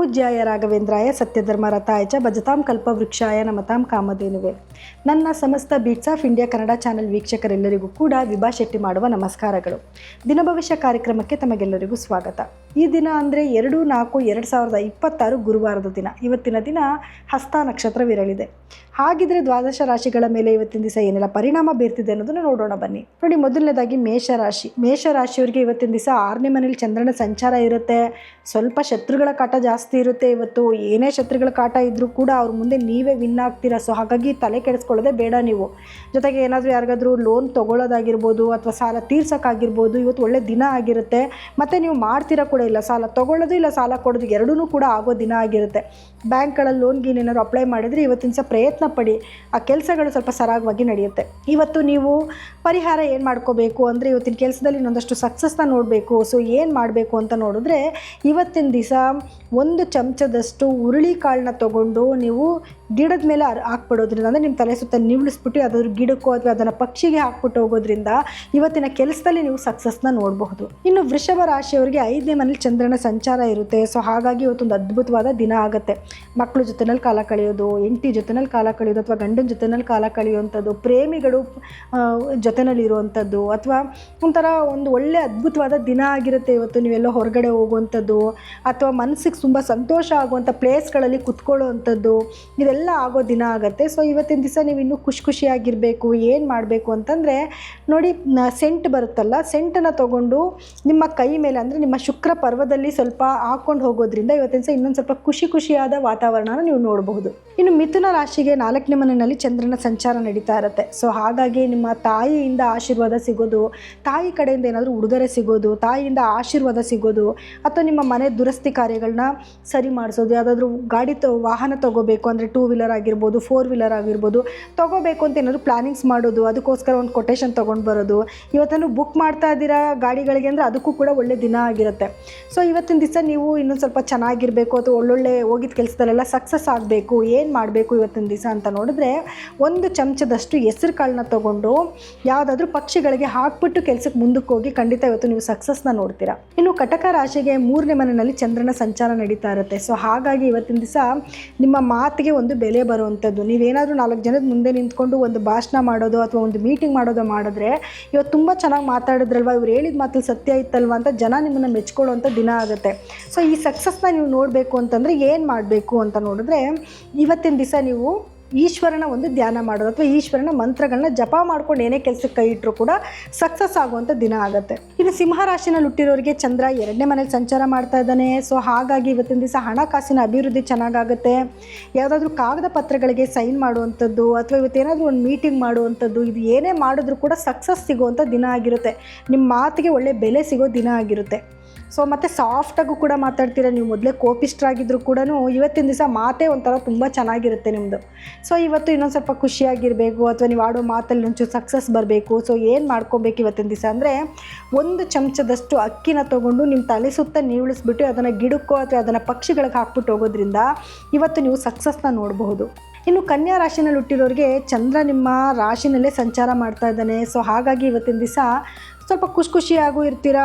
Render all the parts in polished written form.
ಪೂಜ್ಯಾಯ ರಾಘವೇಂದ್ರಾಯ ಸತ್ಯಧರ್ಮರತಾಯ ಚ ಭಜತಾಂ ಕಲ್ಪವೃಕ್ಷಾಯ ನಮತಾಂ ಕಾಮಧೇನುವೆ. ನನ್ನ ಸಮಸ್ತ beats of India Kannada channel ವೀಕ್ಷಕರೆಲ್ಲರಿಗೂ ಕೂಡ ವಿಭಾ ಶೆಟ್ಟಿ ಮಾಡುವ ನಮಸ್ಕಾರಗಳು. ದಿನ ಭವಿಷ್ಯ ಕಾರ್ಯಕ್ರಮಕ್ಕೆ ತಮಗೆಲ್ಲರಿಗೂ ಸ್ವಾಗತ. ಈ ದಿನ ಅಂದರೆ 2-4-2026 ಗುರುವಾರದ ದಿನ. ಇವತ್ತಿನ ದಿನ ಹಸ್ತ ನಕ್ಷತ್ರವಿರಲಿದೆ. ಹಾಗಿದ್ರೆ ದ್ವಾದಶ ರಾಶಿಗಳ ಮೇಲೆ ಇವತ್ತಿನ ದಿವಸ ಏನೆಲ್ಲ ಪರಿಣಾಮ ಬೀರ್ತಿದೆ ಅನ್ನೋದನ್ನು ನೋಡೋಣ ಬನ್ನಿ. ನೋಡಿ, ಮೊದಲನೇದಾಗಿ ಮೇಷರಾಶಿಯವರಿಗೆ ಇವತ್ತಿನ ದಿವಸ 6ನೇ ಮನೇಲಿ ಚಂದ್ರನ ಸಂಚಾರ ಇರುತ್ತೆ. ಸ್ವಲ್ಪ ಶತ್ರುಗಳ ಕಾಟ ಜಾಸ್ತಿ ಇರುತ್ತೆ. ಇವತ್ತು ಏನೇ ಶತ್ರುಗಳ ಕಾಟ ಇದ್ದರೂ ಕೂಡ ಅವ್ರ ಮುಂದೆ ನೀವೇ ವಿನ್ ಆಗ್ತೀರಾ. ಸೊ ಹಾಗಾಗಿ ತಲೆ ಕೆಡಿಸ್ಕೊಳ್ಳೋದೇ ಬೇಡ ನೀವು. ಜೊತೆಗೆ ಏನಾದರೂ ಯಾರಿಗಾದ್ರೂ ಲೋನ್ ತೊಗೊಳ್ಳೋದಾಗಿರ್ಬೋದು ಅಥವಾ ಸಾಲ ತೀರ್ಸೋಕ್ಕಾಗಿರ್ಬೋದು, ಇವತ್ತು ಒಳ್ಳೆ ದಿನ ಆಗಿರುತ್ತೆ. ಮತ್ತು ನೀವು ಮಾಡ್ತೀರಾ ಕೂಡ ಇಲ್ಲ, ಸಾಲ ತೊಗೊಳ್ಳೋದು ಇಲ್ಲ ಸಾಲ ಕೊಡೋದು ಎರಡೂ ಕೂಡ ಆಗೋ ದಿನ ಆಗಿರುತ್ತೆ. ಬ್ಯಾಂಕ್ಗಳಲ್ಲಿ ಲೋನ್ಗೆ ಏನಾದ್ರು ಅಪ್ಲೈ ಮಾಡಿದರೆ ಇವತ್ತಿನ ದಿವಸ ಪ್ರಯತ್ನ ಪಡಿ, ಆ ಕೆಲಸಗಳು ಸ್ವಲ್ಪ ಸರಾಗವಾಗಿ ನಡೆಯುತ್ತೆ. ಇವತ್ತು ನೀವು ಪರಿಹಾರ ಏನು ಮಾಡ್ಕೋಬೇಕು ಅಂದರೆ, ಇವತ್ತಿನ ಕೆಲಸದಲ್ಲಿ ಇನ್ನೊಂದಷ್ಟು ಸಕ್ಸಸ್ನ ನೋಡಬೇಕು. ಸೊ ಏನು ಮಾಡಬೇಕು ಅಂತ ನೋಡಿದ್ರೆ, ಇವತ್ತಿನ ದಿವಸ 1 ಚಮಚದಷ್ಟು ಹುರುಳಿಕಾಳನ್ನ ತೊಗೊಂಡು ನೀವು ಗಿಡದ ಮೇಲೆ ಹಾಕ್ಬಿಡೋದ್ರಿಂದ, ಅಂದರೆ ನಿಮ್ಮ ತಲೆ ಸುತ್ತ ನಿವಳಿಸ್ಬಿಟ್ಟು ಅದ್ರ ಗಿಡಕ್ಕೋ ಅಥವಾ ಅದನ್ನು ಪಕ್ಷಿಗೆ ಹಾಕ್ಬಿಟ್ಟು ಹೋಗೋದ್ರಿಂದ ಇವತ್ತಿನ ಕೆಲಸದಲ್ಲಿ ನೀವು ಸಕ್ಸಸ್ನ ನೋಡಬಹುದು. ಇನ್ನು ವೃಷಭ ರಾಶಿಯವರಿಗೆ 5ನೇ ಮನೇಲಿ ಚಂದ್ರನ ಸಂಚಾರ ಇರುತ್ತೆ. ಸೊ ಹಾಗಾಗಿ ಇವತ್ತೊಂದು ಅದ್ಭುತವಾದ ದಿನ ಆಗುತ್ತೆ. ಮಕ್ಕಳ ಜೊತೆನಲ್ಲಿ ಕಾಲ ಕಳೆಯೋದು, ಹೆಂಡತಿ ಜೊತೆನಲ್ಲಿ ಕಾಲ ಕಳೆಯೋದು, ಅಥವಾ ಗಂಡನ ಜೊತೆನಲ್ಲಿ ಕಾಲ ಕಳೆಯುವಂಥದ್ದು, ಪ್ರೇಮಿಗಳು ಜೊತೆನಲ್ಲಿ ಇರುವಂಥದ್ದು, ಅಥವಾ ಒಂಥರ ಒಂದು ಒಳ್ಳೆ ಅದ್ಭುತವಾದ ದಿನ ಆಗಿರುತ್ತೆ. ಇವತ್ತು ನೀವೆಲ್ಲೋ ಹೊರಗಡೆ ಹೋಗುವಂಥದ್ದು ಅಥವಾ ಮನಸ್ಸಿಗೆ ತುಂಬ ಸಂತೋಷ ಆಗುವಂಥ ಪ್ಲೇಸ್ಗಳಲ್ಲಿ ಕುತ್ಕೊಳ್ಳುವಂಥದ್ದು, ಇದೆಲ್ಲ ಆಗೋ ದಿನ ಆಗುತ್ತೆ. ಸೊ ಇವತ್ತಿನ ದಿವಸ ನೀವು ಇನ್ನೂ ಖುಷಿಯಾಗಿರಬೇಕು. ಏನು ಮಾಡಬೇಕು ಅಂತಂದರೆ, ನೋಡಿ, ಸೆಂಟ್ ಬರುತ್ತಲ್ಲ, ಸೆಂಟನ್ನು ತೊಗೊಂಡು ನಿಮ್ಮ ಕೈ ಮೇಲೆ, ಅಂದರೆ ನಿಮ್ಮ ಶುಕ್ರ ಪರ್ವದಲ್ಲಿ ಸ್ವಲ್ಪ ಹಾಕ್ಕೊಂಡು ಹೋಗೋದ್ರಿಂದ ಇವತ್ತಿನ ದಿವಸ ಇನ್ನೊಂದು ಸ್ವಲ್ಪ ಖುಷಿಯಾದ ವಾತಾವರಣನ ನೀವು ನೋಡಬಹುದು. ಇನ್ನು ಮಿಥುನ ರಾಶಿಗೆ 4ನೇ ಮನೆಯಲ್ಲಿ ಚಂದ್ರನ ಸಂಚಾರ ನಡೀತಾ ಇರುತ್ತೆ. ಸೊ ಹಾಗಾಗಿ ನಿಮ್ಮ ತಾಯಿಯಿಂದ ಆಶೀರ್ವಾದ ಸಿಗೋದು, ತಾಯಿ ಕಡೆಯಿಂದ ಏನಾದರೂ ಉಡುಗೊರೆ ಸಿಗೋದು, ತಾಯಿಯಿಂದ ಆಶೀರ್ವಾದ ಸಿಗೋದು, ಅಥವಾ ನಿಮ್ಮ ಮನೆ ದುರಸ್ತಿ ಕಾರ್ಯಗಳನ್ನ ಸರಿ ಮಾಡಿಸೋದು, ಯಾವುದಾದ್ರೂ ಗಾಡಿ ವಾಹನ ತೊಗೋಬೇಕು ಅಂದರೆ 2 ವೀಲರ್ ಆಗಿರ್ಬೋದು, 4 ವೀಲರ್ ಆಗಿರ್ಬೋದು, ತೊಗೋಬೇಕು ಅಂತ ಏನಾದರೂ ಪ್ಲಾನಿಂಗ್ಸ್ ಮಾಡೋದು, ಅದಕ್ಕೋಸ್ಕರ ಒಂದು ಕೊಟೇಶನ್ ತೊಗೊಂಡು ಬರೋದು. ಇವತ್ತನ್ನು ಬುಕ್ ಮಾಡ್ತಾ ಇದ್ದೀರಾ ಗಾಡಿಗಳಿಗೆ ಅಂದರೆ ಅದಕ್ಕೂ ಕೂಡ ಒಳ್ಳೆ ದಿನ ಆಗಿರುತ್ತೆ. ಸೊ ಇವತ್ತಿನ ದಿವಸ ನೀವು ಇನ್ನೊಂದು ಸ್ವಲ್ಪ ಚೆನ್ನಾಗಿರಬೇಕು ಅಥವಾ ಒಳ್ಳೊಳ್ಳೆ ಹೋಗಿದ್ದ ಕೆಲಸದಲ್ಲೆಲ್ಲ ಸಕ್ಸಸ್ ಆಗಬೇಕು. ಏನು ಮಾಡಬೇಕು ಇವತ್ತಿನ ದಿವಸ ಅಂತ ನೋಡಿದ್ರೆ, 1 ಚಮಚದಷ್ಟು ಹೆಸರು ಕಾಳನ್ನ ತೊಗೊಂಡು ಯಾವುದಾದ್ರೂ ಪಕ್ಷಿಗಳಿಗೆ ಹಾಕ್ಬಿಟ್ಟು ಕೆಲಸಕ್ಕೆ ಮುಂದಕ್ಕೆ ಹೋಗಿ ಖಂಡಿತ ಇವತ್ತು ನೀವು ಸಕ್ಸಸ್ನ ನೋಡ್ತೀರಾ. ಇನ್ನು ಕಟಕ ರಾಶಿಗೆ 3ನೇ ಮನೆಯಲ್ಲಿ ಚಂದ್ರನ ಸಂಚಾರ ನಡೀತಾ ಇರುತ್ತೆ. ಸೊ ಹಾಗಾಗಿ ಇವತ್ತಿನ ದಿವಸ ನಿಮ್ಮ ಮಾತಿಗೆ ಒಂದು ಬೆಲೆ ಬರುವಂಥದ್ದು. ನೀವೇನಾದರೂ 4 ಜನದ ಮುಂದೆ ನಿಂತ್ಕೊಂಡು ಒಂದು ಭಾಷಣ ಮಾಡೋದು ಅಥವಾ ಒಂದು ಮೀಟಿಂಗ್ ಮಾಡೋದು ಮಾಡಿದ್ರೆ, ಇವತ್ತು ತುಂಬ ಚೆನ್ನಾಗಿ ಮಾತಾಡಿದ್ರಲ್ವ, ಇವ್ರು ಹೇಳಿದ ಮಾತಲ್ಲಿ ಸತ್ಯ ಇತ್ತಲ್ವ ಅಂತ ಜನ ನಿಮ್ಮನ್ನು ಮೆಚ್ಕೊಳ್ಳುವಂಥ ದಿನ ಆಗುತ್ತೆ. ಸೊ ಈ ಸಕ್ಸಸ್ನ ನೀವು ನೋಡಬೇಕು ಅಂತಂದರೆ ಏನು ಮಾಡಬೇಕು ಅಂತ ನೋಡಿದ್ರೆ, ಇವತ್ತಿನ ದಿವಸ ನೀವು ಈಶ್ವರನ ಒಂದು ಧ್ಯಾನ ಮಾಡೋದು ಅಥವಾ ಈಶ್ವರನ ಮಂತ್ರಗಳನ್ನ ಜಪ ಮಾಡ್ಕೊಂಡು ಏನೇ ಕೆಲಸಕ್ಕೆ ಕೈ ಇಟ್ಟರು ಕೂಡ ಸಕ್ಸಸ್ ಆಗುವಂಥ ದಿನ ಆಗುತ್ತೆ. ಇನ್ನು ಸಿಂಹರಾಶಿನಲ್ಲಿ ಹುಟ್ಟಿರೋರಿಗೆ ಚಂದ್ರ 2ನೇ ಮನೇಲಿ ಸಂಚಾರ ಮಾಡ್ತಾ ಇದ್ದಾನೆ. ಸೊ ಹಾಗಾಗಿ ಇವತ್ತಿನ ದಿವಸ ಹಣಕಾಸಿನ ಅಭಿವೃದ್ಧಿ ಚೆನ್ನಾಗಾಗುತ್ತೆ. ಯಾವುದಾದ್ರೂ ಕಾಗದ ಪತ್ರಗಳಿಗೆ ಸೈನ್ ಮಾಡುವಂಥದ್ದು ಅಥವಾ ಇವತ್ತೇನಾದರೂ ಒಂದು ಮೀಟಿಂಗ್ ಮಾಡುವಂಥದ್ದು, ಇದು ಏನೇ ಮಾಡಿದ್ರೂ ಕೂಡ ಸಕ್ಸಸ್ ಸಿಗುವಂಥ ದಿನ ಆಗಿರುತ್ತೆ. ನಿಮ್ಮ ಮಾತಿಗೆ ಒಳ್ಳೆ ಬೆಲೆ ಸಿಗೋ ದಿನ ಆಗಿರುತ್ತೆ. ಸೊ ಮತ್ತು ಸಾಫ್ಟಾಗೂ ಕೂಡ ಮಾತಾಡ್ತೀರ. ನೀವು ಮೊದಲೇ ಕೋಪಿಷ್ಟ್ರಾಗಿದ್ದರೂ ಕೂಡ ಇವತ್ತಿನ ದಿವಸ ಮಾತೇ ಒಂಥರ ತುಂಬ ಚೆನ್ನಾಗಿರುತ್ತೆ ನಿಮ್ಮದು. ಸೊ ಇವತ್ತು ಇನ್ನೊಂದು ಸ್ವಲ್ಪ ಖುಷಿಯಾಗಿರಬೇಕು ಅಥವಾ ನೀವು ಆಡೋ ಮಾತಲ್ಲಿ ಒಂಚೂರು ಸಕ್ಸಸ್ ಬರಬೇಕು. ಸೊ ಏನು ಮಾಡ್ಕೋಬೇಕು ಇವತ್ತಿನ ದಿವಸ ಅಂದರೆ, 1 ಚಮಚದಷ್ಟು ಅಕ್ಕಿನ ತೊಗೊಂಡು ನಿಮ್ಮ ತಲೆ ಸುತ್ತ ನೀವಳಿಸ್ಬಿಟ್ಟು ಅದನ್ನು ಗಿಡಕ್ಕೋ ಅಥವಾ ಅದನ್ನು ಪಕ್ಷಿಗಳಿಗೆ ಹಾಕ್ಬಿಟ್ಟು ಹೋಗೋದ್ರಿಂದ ಇವತ್ತು ನೀವು ಸಕ್ಸಸ್ನ ನೋಡಬಹುದು. ಇನ್ನು ಕನ್ಯಾ ರಾಶಿನಲ್ಲಿ ಹುಟ್ಟಿರೋರಿಗೆ ಚಂದ್ರ ನಿಮ್ಮ ರಾಶಿನಲ್ಲೇ ಸಂಚಾರ ಮಾಡ್ತಾ ಇದ್ದಾನೆ. ಸೊ ಹಾಗಾಗಿ ಇವತ್ತಿನ ದಿವಸ ಸ್ವಲ್ಪ ಖುಷಿಯಾಗೂ ಇರ್ತೀರಾ.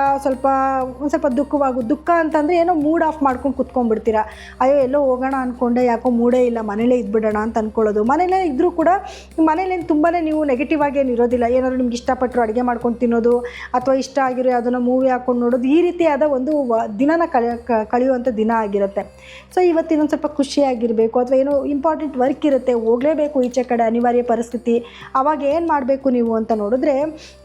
ಒಂದು ಸ್ವಲ್ಪ ದುಃಖ ಅಂತಂದರೆ ಏನೋ ಮೂಡ್ ಆಫ್ ಮಾಡ್ಕೊಂಡು ಕುತ್ಕೊಂಡ್ಬಿಡ್ತೀರಾ. ಅಯ್ಯೋ ಎಲ್ಲೋ ಹೋಗೋಣ ಅಂದ್ಕೊಂಡೆ, ಯಾಕೋ ಮೂಡೇ ಇಲ್ಲ, ಮನೇಲೇ ಇದ್ಬಿಡೋಣ ಅಂತ ಅಂದ್ಕೊಳ್ಳೋದು. ಮನೇಲೇ ಇದ್ದರೂ ಕೂಡ ಮನೇಲೇನು ತುಂಬಾ ನೀವು ನೆಗೆಟಿವ್ ಆಗಿ ಏನು ಇರೋದಿಲ್ಲ. ಏನಾದರೂ ನಿಮ್ಗೆ ಇಷ್ಟಪಟ್ಟರು ಅಡುಗೆ ಮಾಡ್ಕೊಂಡು ತಿನ್ನೋದು ಅಥವಾ ಇಷ್ಟ ಆಗಿರೋ ಯಾವುದನ್ನು ಮೂವಿ ಹಾಕ್ಕೊಂಡು ನೋಡೋದು, ಈ ರೀತಿಯಾದ ಒಂದು ದಿನನ ಕಳೆಯುವಂಥ ದಿನ ಆಗಿರುತ್ತೆ. ಸೊ ಇವತ್ತಿನೊಂದು ಸ್ವಲ್ಪ ಖುಷಿಯಾಗಿರಬೇಕು. ಅಥವಾ ಏನೋ ಇಂಪಾರ್ಟೆಂಟ್ ವರ್ಕ್ ಇರುತ್ತೆ, ಹೋಗಲೇಬೇಕು ಈಚೆ ಕಡೆ, ಅನಿವಾರ್ಯ ಪರಿಸ್ಥಿತಿ. ಆವಾಗ ಏನು ಮಾಡಬೇಕು ನೀವು ಅಂತ ನೋಡಿದ್ರೆ,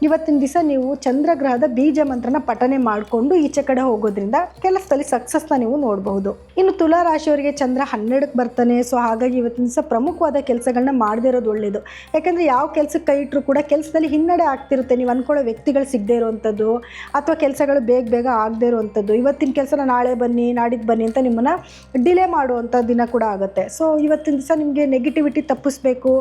ಇವತ್ತಿನ ದಿವಸ ನೀವು ಚಂದ್ರಗ್ರಹದ ಬೀಜ ಮಂತ್ರನ ಪಠನೆ ಮಾಡಿಕೊಂಡು ಈಚೆ ಕಡೆ ಹೋಗೋದ್ರಿಂದ ಕೆಲಸದಲ್ಲಿ ಸಕ್ಸಸ್ನ ನೀವು ನೋಡಬಹುದು. ಇನ್ನು ತುಲಾ ರಾಶಿಯವರಿಗೆ ಚಂದ್ರ 12ಕ್ಕೆ ಬರ್ತಾನೆ. ಸೊ ಹಾಗಾಗಿ ಇವತ್ತಿನ ದಿವಸ ಪ್ರಮುಖವಾದ ಕೆಲಸಗಳನ್ನ ಮಾಡದೇ ಇರೋದು ಒಳ್ಳೆಯದು. ಯಾಕಂದರೆ ಯಾವ ಕೆಲಸಕ್ಕೆ ಕೈ ಇಟ್ಟರು ಕೂಡ ಕೆಲಸದಲ್ಲಿ ಹಿನ್ನಡೆ ಆಗ್ತಿರುತ್ತೆ. ನೀವು ಅಂದ್ಕೊಳ್ಳೋ ವ್ಯಕ್ತಿಗಳು ಸಿಗದೇ ಇರುವಂಥದ್ದು ಅಥವಾ ಕೆಲಸಗಳು ಬೇಗ ಆಗದೇ ಇರುವಂಥದ್ದು, ಇವತ್ತಿನ ಕೆಲಸನ ನಾಳೆ ಬನ್ನಿ ನಾಡಿದ್ದು ಬನ್ನಿ ಅಂತ ನಿಮ್ಮನ್ನು ಡಿಲೇ ಮಾಡುವಂಥ ದಿನ ಕೂಡ ಆಗುತ್ತೆ. ಸೊ ಇವತ್ತಿನ ದಿವಸ ನಿಮಗೆ ನೆಗೆಟಿವಿಟಿ ತಪ್ಪಿಸ್ಬೇಕು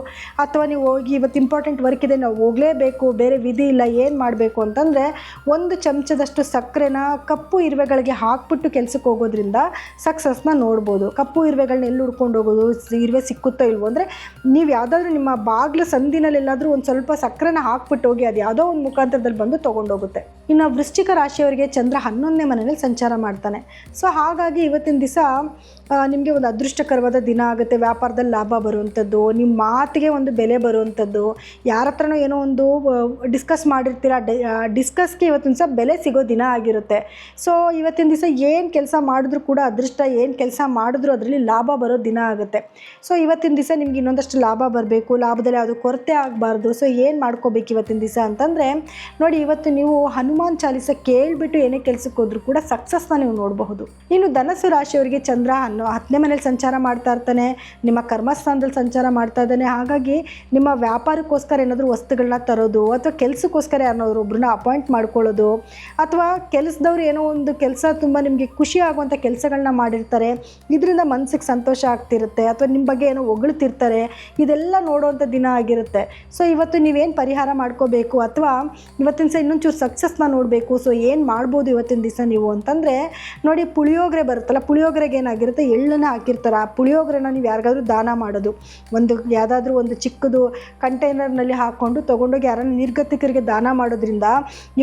ಅಥವಾ ನೀವು ಹೋಗಿ ಇವತ್ತು ಇಂಪಾರ್ಟೆಂಟ್ ವರ್ಕ್ ಇದೆ ನಾವು ಹೋಗಲೇಬೇಕು, ಬೇರೆ ವಿಧಿ ಇಲ್ಲ, ಏನು ಮಾಡಬೇಕು ಅಂತಂದರೆ 1 ಚಮಚದಷ್ಟು ಸಕ್ಕರೆನ ಕಪ್ಪು ಇರುವೆಗಳಿಗೆ ಹಾಕ್ಬಿಟ್ಟು ಕೆಲಸಕ್ಕೆ ಹೋಗೋದ್ರಿಂದ ಸಕ್ಸಸ್ನ ನೋಡ್ಬೋದು. ಕಪ್ಪು ಇರುವೆಗಳನ್ನ ಎಲ್ಲಿ ಹುಡ್ಕೊಂಡು ಹೋಗೋದು, ಇರುವೆ ಸಿಕ್ಕುತ್ತೋ ಇಲ್ವೋ ಅಂದರೆ, ನೀವು ಯಾವುದಾದ್ರೂ ನಿಮ್ಮ ಬಾಗಿಲು ಸಂದಿನಲ್ಲೆಲ್ಲಾದರೂ ಒಂದು ಸ್ವಲ್ಪ ಸಕ್ಕರೆನ ಹಾಕ್ಬಿಟ್ಟು ಹೋಗಿ, ಅದು ಯಾವುದೋ ಒಂದು ಮುಖಾಂತರದಲ್ಲಿ ಬಂದು ತೊಗೊಂಡೋಗುತ್ತೆ. ಇನ್ನು ವೃಶ್ಚಿಕ ರಾಶಿಯವರಿಗೆ ಚಂದ್ರ 11ನೇ ಮನೆಯಲ್ಲಿ ಸಂಚಾರ ಮಾಡ್ತಾನೆ. ಸೊ ಹಾಗಾಗಿ ಇವತ್ತಿನ ದಿವಸ ನಿಮಗೆ ಒಂದು ಅದೃಷ್ಟಕರವಾದ ದಿನ ಆಗುತ್ತೆ. ವ್ಯಾಪಾರದಲ್ಲಿ ಲಾಭ ಬರುವಂಥದ್ದು, ನಿಮ್ಮ ಮಾತಿಗೆ ಒಂದು ಬೆಲೆ ಬರುವಂಥದ್ದು, ಯಾರ ಹತ್ರನೋ ಏನೋ ಒಂದು ಡಿಸ್ಕಸ್ ಮಾಡಿರ್ತೀರ, ಡಿಸ್ಕಸ್ಗೆ ಇವತ್ತಿನ ದಿವಸ ಬೆಲೆ ಸಿಗೋ ದಿನ ಆಗಿರುತ್ತೆ. ಸೊ ಇವತ್ತಿನ ದಿವಸ ಏನು ಕೆಲಸ ಮಾಡಿದ್ರೂ ಕೂಡ ಅದೃಷ್ಟ, ಏನು ಕೆಲಸ ಮಾಡಿದ್ರೂ ಅದರಲ್ಲಿ ಲಾಭ ಬರೋ ದಿನ ಆಗುತ್ತೆ. ಸೊ ಇವತ್ತಿನ ದಿವಸ ನಿಮ್ಗೆ ಇನ್ನೊಂದಷ್ಟು ಲಾಭ ಬರಬೇಕು, ಲಾಭದಲ್ಲಿ ಯಾವುದು ಕೊರತೆ ಆಗಬಾರ್ದು. ಸೊ ಏನು ಮಾಡ್ಕೋಬೇಕು ಇವತ್ತಿನ ದಿವಸ ಅಂತಂದರೆ ನೋಡಿ, ಇವತ್ತು ನೀವು ಹನುಮಾನ್ ಚಾಲಿಸ ಕೇಳಿಬಿಟ್ಟು ಏನೇ ಕೆಲಸಕ್ಕೆ ಹೋದರೂ ಕೂಡ ಸಕ್ಸಸ್ನ ನೀವು ನೋಡಬಹುದು. ಇನ್ನು ಧನಸ್ಸು ರಾಶಿಯವರಿಗೆ ಚಂದ್ರ 10ನೇ ಮನೇಲಿ ಸಂಚಾರ ಮಾಡ್ತಾ ಇರ್ತಾನೆ, ನಿಮ್ಮ ಕರ್ಮಸ್ಥಾನದಲ್ಲಿ ಸಂಚಾರ ಮಾಡ್ತಾ ಇದ್ದಾನೆ. ಹಾಗಾಗಿ ನಿಮ್ಮ ವ್ಯಾಪಾರಕ್ಕೋಸ್ಕರ ಏನಾದರೂ ವಸ್ತುಗಳನ್ನ ತರೋದು, ಅಥವಾ ಕೆಲಸಕ್ಕೋಸ್ಕರ ಯಾರನ್ನಾದ್ರು ಒಬ್ಬರನ್ನ ಅಪಾಯಿಂಟ್ ಮಾಡ್ಕೊಳ್ಳೋದು, ಅಥವಾ ಕೆಲಸದವ್ರು ಏನೋ ಒಂದು ಕೆಲಸ ತುಂಬ ನಿಮಗೆ ಖುಷಿ ಆಗುವಂಥ ಕೆಲಸಗಳನ್ನ ಮಾಡಿರ್ತಾರೆ, ಇದರಿಂದ ಮನಸ್ಸಿಗೆ ಸಂತೋಷ ಆಗ್ತಿರುತ್ತೆ, ಅಥವಾ ನಿಮ್ಮ ಬಗ್ಗೆ ಏನೋ ಹೊಗಳ್ತಿರ್ತಾರೆ, ಇದೆಲ್ಲ ನೋಡುವಂಥ ದಿನ ಆಗಿರುತ್ತೆ. ಸೊ ಇವತ್ತು ನೀವೇನು ಪರಿಹಾರ ಮಾಡ್ಕೋಬೇಕು, ಅಥವಾ ಇವತ್ತಿನ ದಿವಸ ಇನ್ನೊಂಚೂರು ಸಕ್ಸಸ್ನ ನೋಡಬೇಕು. ಸೊ ಏನು ಮಾಡ್ಬೋದು ಇವತ್ತಿನ ದಿವಸ ನೀವು ಅಂತಂದರೆ ನೋಡಿ, ಪುಳಿಯೋಗರೆ ಬರುತ್ತಲ್ಲ, ಪುಳಿಯೋಗರೆಗೆ ಏನಾಗಿರುತ್ತೆ, ಎಳ್ಳನ್ನು ಹಾಕಿರ್ತಾರೆ. ಆ ಪುಳಿಯೋಗರೆನ ನೀವು ಯಾರಿಗಾದ್ರೂ ದಾನ ಮಾಡೋದು, ಯಾವುದಾದ್ರೂ ಒಂದು ಚಿಕ್ಕದು ಕಂಟೈನರ್ನಲ್ಲಿ ಹಾಕ್ಕೊಂಡು ತೊಗೊಂಡೋಗಿ ಯಾರನ್ನ ನಿರ್ಗತಿಕರಿಗೆ ದಾನ ಮಾಡೋದ್ರಿಂದ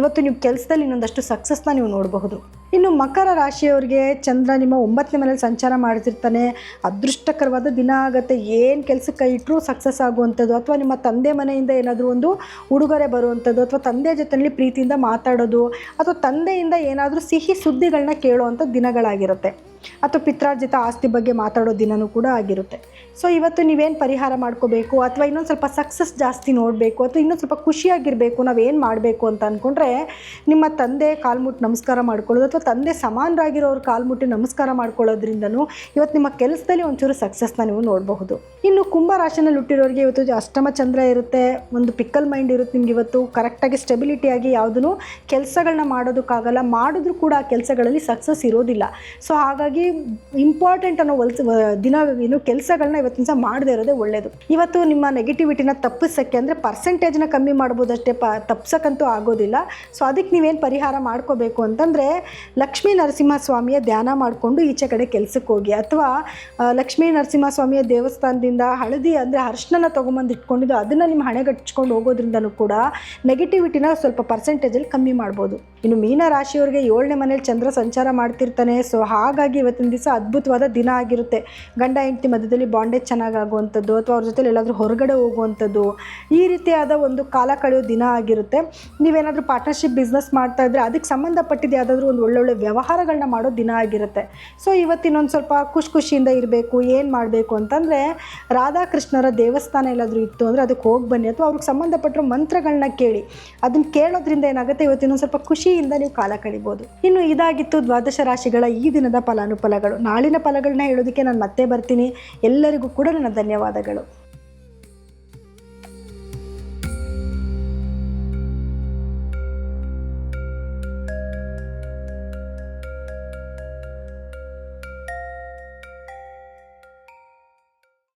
ಇವತ್ತು ನೀವು ಕೆಲಸದಲ್ಲಿ ಇನ್ನೊಂದಷ್ಟು ಸಕ್ಸಸ್ನ ನೀವು ನೋಡಬಹುದು. ಇನ್ನು ಮಕರ ರಾಶಿಯವರಿಗೆ ಚಂದ್ರ ನಿಮ್ಮ 9ನೇ ಮನೇಲಿ ಸಂಚಾರ ಮಾಡ್ತಿರ್ತಾನೆ. ಅದೃಷ್ಟಕರವಾದ ದಿನ ಆಗುತ್ತೆ. ಏನು ಕೆಲಸಕ್ಕೆ ಕೈ ಇಟ್ಟರೂ ಸಕ್ಸಸ್ ಆಗುವಂಥದ್ದು, ಅಥವಾ ನಿಮ್ಮ ತಂದೆ ಮನೆಯಿಂದ ಏನಾದರೂ ಒಂದು ಉಡುಗೊರೆ ಬರುವಂಥದ್ದು, ಅಥವಾ ತಂದೆ ಜೊತೆಯಲ್ಲಿ ಪ್ರೀತಿಯಿಂದ ಮಾತಾಡೋದು, ಅಥವಾ ತಂದೆಯಿಂದ ಏನಾದರೂ ಸಿಹಿ ಸುದ್ದಿಗಳನ್ನ ಕೇಳುವಂಥ ದಿನಗಳಾಗಿರುತ್ತೆ, ಅಥವಾ ಪಿತ್ರಾರ್ಜಿತ ಆಸ್ತಿ ಬಗ್ಗೆ ಮಾತಾಡೋ ದಿನವೂ ಕೂಡ ಆಗಿರುತ್ತೆ. ಸೊ ಇವತ್ತು ನೀವೇನು ಪರಿಹಾರ ಮಾಡ್ಕೋಬೇಕು, ಅಥವಾ ಇನ್ನೊಂದು ಸ್ವಲ್ಪ ಸಕ್ಸಸ್ ಜಾಸ್ತಿ ನೋಡಬೇಕು, ಅಥವಾ ಇನ್ನೊಂದು ಸ್ವಲ್ಪ ಖುಷಿಯಾಗಿರಬೇಕು, ನಾವೇನು ಮಾಡಬೇಕು ಅಂತ ಅಂದ್ಕೊಂಡ್ರೆ ನಿಮ್ಮ ತಂದೆ ಕಾಲ್ಮುಟ್ಟು ನಮಸ್ಕಾರ ಮಾಡ್ಕೊಳ್ಳೋದು, ಅಥವಾ ತಂದೆ ಸಮಾನರಾಗಿರೋರು ಕಾಲ್ಮುಟ್ಟಿ ನಮಸ್ಕಾರ ಮಾಡ್ಕೊಳ್ಳೋದ್ರಿಂದನೂ ಇವತ್ತು ನಿಮ್ಮ ಕೆಲಸದಲ್ಲಿ ಒಂಚೂರು ಸಕ್ಸಸ್ನ ನೀವು ನೋಡಬಹುದು. ಇನ್ನು ಕುಂಭ ರಾಶಿನಲ್ಲಿ ಹುಟ್ಟಿರೋರಿಗೆ ಇವತ್ತು ಅಷ್ಟಮ ಚಂದ್ರ ಇರುತ್ತೆ, ಒಂದು ಪಿಕ್ಕಲ್ ಮೈಂಡ್ ಇರುತ್ತೆ ನಿಮ್ಗೆ. ಇವತ್ತು ಕರೆಕ್ಟಾಗಿ ಸ್ಟೆಬಿಲಿಟಿಯಾಗಿ ಯಾವುದೂ ಕೆಲಸಗಳನ್ನ ಮಾಡೋದಕ್ಕಾಗಲ್ಲ, ಮಾಡಿದ್ರೂ ಕೂಡ ಆ ಕೆಲಸಗಳಲ್ಲಿ ಸಕ್ಸಸ್ ಇರೋದಿಲ್ಲ. ಸೊ ಹಾಗಾಗಿ ಇಂಪಾರ್ಟೆಂಟ್ ಅನ್ನೋ ದಿನ ಏನು ಕೆಲಸಗಳನ್ನ ಇವತ್ತಿನ ದಿವಸ ಮಾಡದೇ ಇರೋದೇ ಒಳ್ಳೆಯದು. ಇವತ್ತು ನಿಮ್ಮ ನೆಗೆಟಿವಿಟಿನ ತಪ್ಪಿಸೋಕ್ಕೆ ಅಂದರೆ ಪರ್ಸೆಂಟೇಜ್ನ ಕಮ್ಮಿ ಮಾಡ್ಬೋದಷ್ಟೇ, ತಪ್ಸಕ್ಕಂತೂ ಆಗೋದಿಲ್ಲ. ಸೊ ಅದಕ್ಕೆ ನೀವೇನು ಪರಿಹಾರ ಮಾಡ್ಕೋಬೇಕು ಅಂತಂದರೆ ಲಕ್ಷ್ಮೀ ನರಸಿಂಹಸ್ವಾಮಿಯ ಧ್ಯಾನ ಮಾಡಿಕೊಂಡು ಈಚೆ ಕಡೆ ಕೆಲಸಕ್ಕೆ ಹೋಗಿ, ಅಥವಾ ಲಕ್ಷ್ಮೀ ನರಸಿಂಹಸ್ವಾಮಿಯ ದೇವಸ್ಥಾನದಿಂದ ಹಳದಿ ಅಂದರೆ ಅರ್ಶಿನ ತೊಗೊಂಬಂದು ಇಟ್ಕೊಂಡಿದ್ದು ಅದನ್ನು ನಿಮ್ಮ ಹಣೆಗಚ್ಕೊಂಡು ಹೋಗೋದ್ರಿಂದನೂ ಕೂಡ ನೆಗೆಟಿವಿಟಿನ ಸ್ವಲ್ಪ ಪರ್ಸೆಂಟೇಜಲ್ಲಿ ಕಮ್ಮಿ ಮಾಡ್ಬೋದು. ಇನ್ನು ಮೀನ ರಾಶಿಯವರಿಗೆ 7ನೇ ಮನೇಲಿ ಚಂದ್ರ ಸಂಚಾರ ಮಾಡ್ತಿರ್ತಾನೆ. ಸೊ ಹಾಗಾಗಿ ಇವತ್ತಿನ ದಿವಸ ಅದ್ಭುತವಾದ ದಿನ ಆಗಿರುತ್ತೆ. ಗಂಡ ಹೆಂಡತಿ ಮಧ್ಯದಲ್ಲಿ ಬಾಂಡೇಜ್ ಚೆನ್ನಾಗಾಗುವಂಥದ್ದು, ಅಥವಾ ಅವ್ರ ಜೊತೆಲಿ ಎಲ್ಲಾದರೂ ಹೊರಗಡೆ ಹೋಗುವಂಥದ್ದು, ಈ ರೀತಿಯಾದ ಒಂದು ಕಾಲ ಕಳೆಯೋ ದಿನ ಆಗಿರುತ್ತೆ. ನೀವೇನಾದರೂ ಪಾರ್ಟ್ನರ್ಶಿಪ್ ಬಿಸ್ನೆಸ್ ಮಾಡ್ತಾ ಇದ್ದರೆ ಅದಕ್ಕೆ ಸಂಬಂಧಪಟ್ಟಿದ್ದು ಯಾವುದಾದ್ರೂ ಒಂದು ಒಳ್ಳೊಳ್ಳೆ ವ್ಯವಹಾರಗಳನ್ನ ಮಾಡೋ ದಿನ ಆಗಿರುತ್ತೆ. ಸೊ ಇವತ್ತಿನೊಂದು ಸ್ವಲ್ಪ ಖುಷಿಯಿಂದ ಇರಬೇಕು. ಏನು ಮಾಡಬೇಕು ಅಂತಂದರೆ ರಾಧಾಕೃಷ್ಣರ ದೇವಸ್ಥಾನ ಎಲ್ಲಾದರೂ ಇತ್ತು ಅಂದರೆ ಅದಕ್ಕೆ ಹೋಗಿ ಬನ್ನಿ, ಅಥವಾ ಅವ್ರಿಗೆ ಸಂಬಂಧಪಟ್ಟಿರೋ ಮಂತ್ರಗಳನ್ನ ಕೇಳಿ. ಅದನ್ನು ಕೇಳೋದ್ರಿಂದ ಏನಾಗುತ್ತೆ, ಇವತ್ತಿನೊಂದು ಸ್ವಲ್ಪ ಖುಷಿಯಿಂದ ನೀವು ಕಾಲ ಕಳಿಬೋದು. ಇನ್ನು ಇದಾಗಿತ್ತು ದ್ವಾದಶ ರಾಶಿಗಳ ಈ ದಿನದ ಫಲಾನುಫಲಗಳು. ನಾಳಿನ ಫಲಗಳನ್ನ ಹೇಳೋದಕ್ಕೆ ನಾನು ಮತ್ತೆ ಬರ್ತೀನಿ. ಎಲ್ಲರಿಗೂ ಕೂಡ ನನ್ನ ಧನ್ಯವಾದಗಳು.